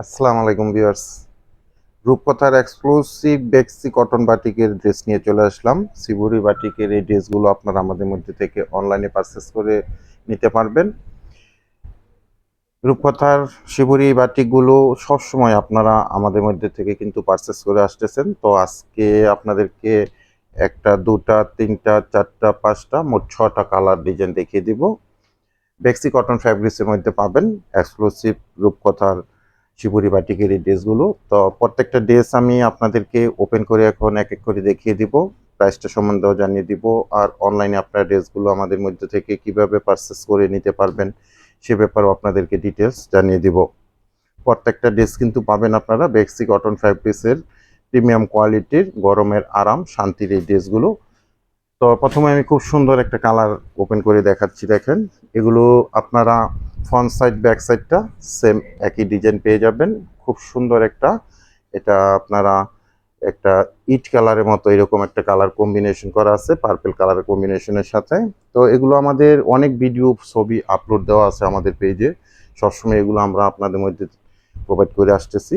আসসালামু আলাইকুম ভিউয়ার্স। রূপকথার এক্সক্লুসিভ বেক্সি কটন বাটিকের ড্রেস নিয়ে চলে আসলাম। সিবুরি বাটিকের এই ড্রেসগুলো আপনারা আমাদের মধ্যে থেকে অনলাইনে পারচেস করে নিতে পারবেন। রূপকথার শিবুরি বাটিকগুলো সবসময় আপনারা আমাদের মধ্যে থেকে কিন্তু পারচেস করে আসতেছেন। তো আজকে আপনাদেরকে একটা, দুটা, তিনটা, চারটা, পাঁচটা, মোট ৬টা কালার ডিজাইন দেখিয়ে দিব। বেক্সি কটন ফ্যাব্রিক্সের মধ্যে পাবেন এক্সক্লুসিভ রূপকথার শিবুরি বাটিকের এই ড্রেসগুলো। তো প্রত্যেকটা ড্রেস আমি আপনাদেরকে ওপেন করে এখন এক এক করে দেখিয়ে দিব, প্রাইসটা সম্বন্ধেও জানিয়ে দিব, আর অনলাইনে আপনার ড্রেসগুলো আমাদের মধ্যে থেকে কিভাবে পারচেস করে নিতে পারবেন সে ব্যাপারেও আপনাদেরকে ডিটেলস জানিয়ে দিব। প্রত্যেকটা ড্রেস কিন্তু পাবেন আপনারা বেক্সি কটন ফ্যাব্রিক্সের প্রিমিয়াম কোয়ালিটির, গরমের আরাম, শান্তির এই ড্রেসগুলো। তো প্রথমে আমি খুব সুন্দর একটা কালার ওপেন করে দেখাচ্ছি। দেখেন, এগুলো আপনারা ফ্রন্ট সাইড ব্যাক সাইডটা সেম একই ডিজাইন পেয়ে যাবেন। খুব সুন্দর একটা, এটা আপনারা একটা ইট কালারের মতো এরকম একটা কালার কম্বিনেশন করা আছে পার্পল কালারের কম্বিনেশনের সাথে। তো এগুলো আমাদের অনেক ভিডিও ছবি আপলোড দেওয়া আছে আমাদের পেজে, সবসময় এগুলো আমরা আপনাদের মধ্যে প্রোভাইড করে আসতেছি।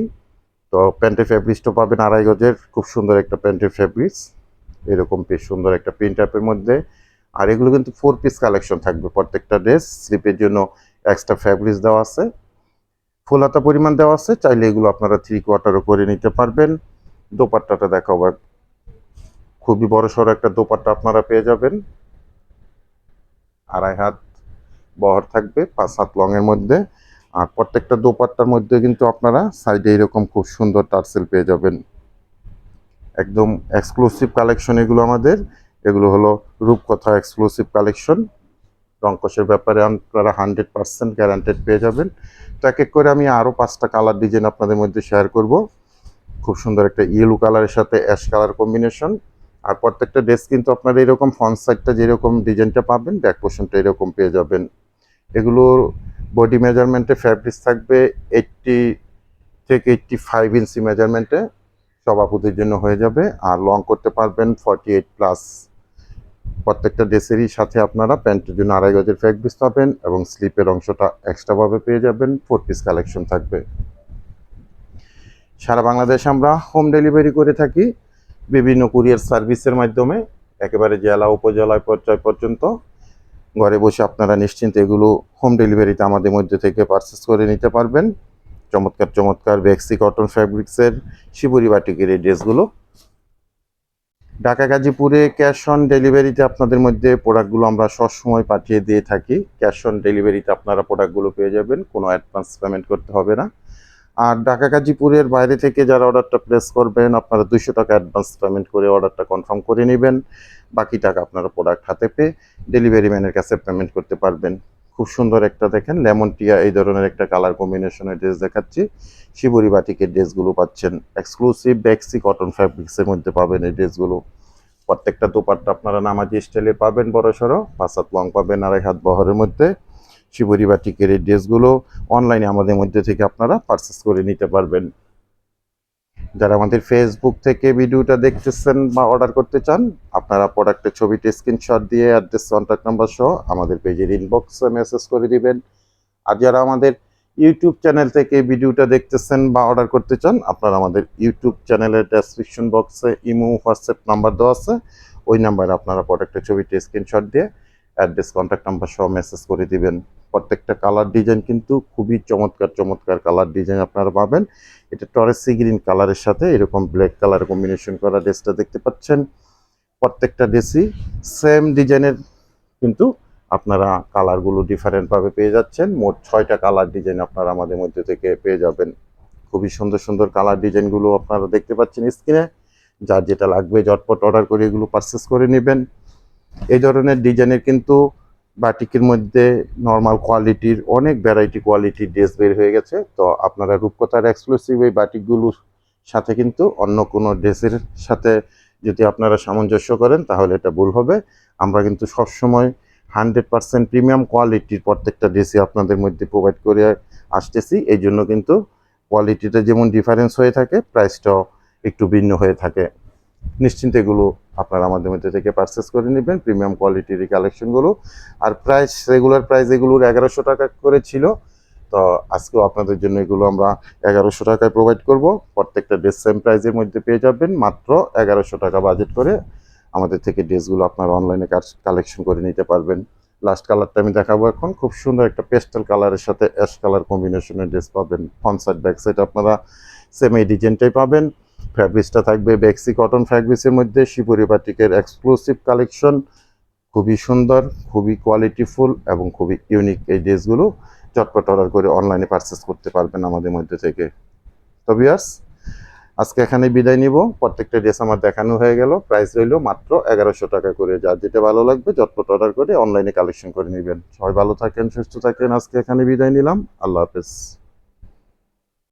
তো প্যান্টের ফ্যাব্রিক্সটা পাবেন 2.5 গজের খুব সুন্দর একটা প্যান্টের ফ্যাব্রিক্স, এরকম বেশ সুন্দর একটা প্রিন্ট আপের মধ্যে। আর এগুলো কিন্তু 4 পিস কালেকশন থাকবে প্রত্যেকটা ড্রেস। স্লিপের জন্য এক্সট্রা ফ্যাব্রিক্স দেওয়া আছে, ফুল হাতা পরিমাণ দেওয়া আছে, চাইলে এগুলো আপনারা 3/4ও করে নিতে পারবেন। দোপাট্টাটা দেখাবো, খুবই বড় সড়ো একটা দোপাট্টা আপনারা পেয়ে যাবেন। 2.5 হাত বহর থাকবে, 5 হাত লং এর মধ্যে। আর প্রত্যেকটা দোপাট্টার মধ্যে কিন্তু আপনারা সাইডে এরকম খুব সুন্দর টার্সেল পেয়ে যাবেন। একদম এক্সক্লুসিভ কালেকশন এগুলো আমাদের। এগুলো হলো রূপকথা এক্সক্লুসিভ কালেকশন। রংকশের ব্যাপারে আপনারা 100% গ্যারান্টেড পেয়ে যাবেন। তো এক এক করে আমি আরও 5টা কালার ডিজাইন আপনাদের মধ্যে শেয়ার করব। খুব সুন্দর একটা ইয়েলো কালারের সাথে অ্যাশ কালার কম্বিনেশন। আর প্রত্যেকটা ড্রেস কিন্তু আপনারা এরকম ফ্রন্ট সাইডটা যেরকম ডিজাইনটা পাবেন, ব্যাক পোর্শনটা এরকম পেয়ে যাবেন। এগুলোর বডি মেজারমেন্টে ফ্যাব্রিক্স থাকবে 80 থেকে 85 ইঞ্চি মেজারমেন্টে, সব আপুদের জন্য হয়ে যাবে। আর লং করতে পারবেন 48+। প্রত্যেকটা ড্রেসেরই সাথে আপনারা প্যান্টের জন্য 2.5 গজের ফ্যাব্রিক্স পাবেন এবং স্লিপের অংশটা এক্সট্রাভাবে পেয়ে যাবেন। 4 পিস কালেকশন থাকবে। সারা বাংলাদেশে আমরা হোম ডেলিভারি করে থাকি বিভিন্ন কুরিয়ার সার্ভিসের মাধ্যমে, একেবারে জেলা উপজেলা পর্যায় পর্যন্ত। ঘরে বসে আপনারা নিশ্চিন্তে এগুলো হোম ডেলিভারিতে আমাদের মধ্যে থেকে পারচেস করে নিতে পারবেন। চমৎকার চমৎকার বেক্সি কটন ফ্যাব্রিক্সের শিবুরি বাটিকের এই ড্রেসগুলো। ঢাকা গাজীপুরে ক্যাশ অন ডেলিভারিতে আপনাদের মধ্যে প্রোডাক্টগুলো আমরা সবসময় পাঠিয়ে দিয়ে থাকি। ক্যাশ অন ডেলিভারিতে আপনারা প্রোডাক্টগুলো পেয়ে যাবেন, কোনো অ্যাডভান্স পেমেন্ট করতে হবে না। আর ঢাকা গাজীপুরের বাইরে থেকে যারা অর্ডারটা প্লেস করবেন, আপনারা 200 টাকা অ্যাডভান্স পেমেন্ট করে অর্ডারটা কনফার্ম করে নেবেন। বাকি টাকা আপনারা প্রোডাক্ট হাতে পেয়ে ডেলিভারি ম্যানের কাছে পেমেন্ট করতে পারবেন। খুব সুন্দর একটা, দেখেন লেমন টিয়া এই ধরনের একটা কালার কম্বিনেশনের ড্রেস দেখাচ্ছি। শিবুরি বাটিকের ড্রেসগুলো পাচ্ছেন এক্সক্লুসিভ বেক্সি কটন ফ্যাব্রিক্সের মধ্যে পাবেন এই ড্রেসগুলো। প্রত্যেকটা দোপাট্টা আপনারা নামাজি স্টাইলে পাবেন, বড় সড়ো 5 হাত লং পাবেন, 2.5 হাত বহরের মধ্যে। শিবুরি বাটিকের এই ড্রেসগুলো অনলাইনে আমাদের মধ্যে থেকে আপনারা পারচেস করে নিতে পারবেন। যারা আমাদের ফেসবুক থেকে ভিডিওটা দেখতেছেন বা অর্ডার করতে চান, আপনারা প্রোডাক্টের ছবিটি স্ক্রিনশট দিয়ে অ্যাড্রেস, কন্ট্যাক্ট নাম্বার সহ আমাদের পেজের ইনবক্সে মেসেজ করে দিবেন। আর যারা আমাদের ইউটিউব চ্যানেল থেকে ভিডিওটা দেখতেছেন বা অর্ডার করতে চান, আপনারা আমাদের ইউটিউব চ্যানেলের ডেসক্রিপশন বক্সে ইমো, হোয়াটসঅ্যাপ নাম্বার দেওয়া আছে, ওই নাম্বারে আপনারা প্রোডাক্টের ছবিটি স্ক্রিনশট দিয়ে অ্যাড্রেস, কন্ট্যাক্ট নাম্বার সহ মেসেজ করে দিবেন। প্রত্যেকটা কালার ডিজাইন কিন্তু খুবই চমৎকার চমৎকার কালার ডিজাইন আপনারা পাবেন। এটা টরেসি গ্রিন কালারের সাথে এরকম ব্ল্যাক কালার কম্বিনেশন করা ড্রেসটা দেখতে পাচ্ছেন। প্রত্যেকটা ড্রেসই সেম ডিজাইনের, কিন্তু আপনারা কালারগুলো ডিফারেন্টভাবে পেয়ে যাচ্ছেন। মোট 6টা কালার ডিজাইন আপনারা আমাদের মধ্যে থেকে পেয়ে যাবেন। খুবই সুন্দর সুন্দর কালার ডিজাইনগুলো আপনারা দেখতে পাচ্ছেন স্ক্রিনে। যার যেটা লাগবে ঝটপট অর্ডার করে এগুলো পারচেস করে নেবেন। এই ধরনের ডিজাইনের কিন্তু বাটিকের মধ্যে নর্মাল কোয়ালিটির অনেক ভ্যারাইটি কোয়ালিটির ড্রেস বের হয়ে গেছে। তো আপনারা রূপকথার এক্সক্লুসিভ এই বাটিকগুলোর সাথে কিন্তু অন্য কোনো ড্রেসের সাথে যদি আপনারা সামঞ্জস্য করেন তাহলে এটা ভুল হবে। আমরা কিন্তু সবসময় 100% প্রিমিয়াম কোয়ালিটির প্রত্যেকটা ড্রেসই আপনাদের মধ্যে প্রোভাইড করে আসতেছি। এই জন্য কিন্তু কোয়ালিটিটা যেমন ডিফারেন্স হয়ে থাকে, প্রাইসটাও একটু ভিন্ন হয়ে থাকে। নিশ্চিন্তে এগুলো আপনারা আমাদের মধ্যে থেকে পারচেস করে নেবেন, প্রিমিয়াম কোয়ালিটির এই কালেকশনগুলো। আর প্রাইস, রেগুলার প্রাইস এগুলোর 1100 টাকা করে ছিল। তো তো আজকেও আপনাদের জন্য এগুলো আমরা 1100 টাকায় প্রোভাইড করব। প্রত্যেকটা ড্রেস সেম প্রাইসের মধ্যে পেয়ে যাবেন, মাত্র 1100 টাকা বাজেট করে আমাদের থেকে ড্রেসগুলো আপনারা অনলাইনে কালেকশন করে নিতে পারবেন। লাস্ট কালারটা আমি দেখাবো এখন। খুব সুন্দর একটা পেস্টেল কালারের সাথে অ্যাশ কালার কম্বিনেশনের ড্রেস পাবেন। ফ্রন্ট সাইড ব্যাক সাইড আপনারা সেম এই ডিজাইনটাই পাবেন। ফ্যাব্রিক্সটা থাকবে বেক্সি কটন ফ্যাব্রিক্সের মধ্যে, শিবরি বাটিকের এক্সক্লুসিভ কালেকশন। খুবই সুন্দর, খুবই কোয়ালিটিফুল এবং খুবই ইউনিক এই ড্রেসগুলো। চটপট অর্ডার করে অনলাইনে পারচেস করতে পারবেন আমাদের মধ্যে থেকে। তো ভিউয়ার্স, আজকে এখানে বিদায় নিব। প্রত্যেকটা ড্রেস আমার দেখানো হয়ে গেল। প্রাইস রইল মাত্র 1100 টাকা করে। যার যেটা ভালো লাগবে চটপট অর্ডার করে অনলাইনে কালেকশন করে নেবেন। সবাই ভালো থাকেন, সুস্থ থাকেন। আজকে এখানে বিদায় নিলাম। আল্লাহ হাফেজ।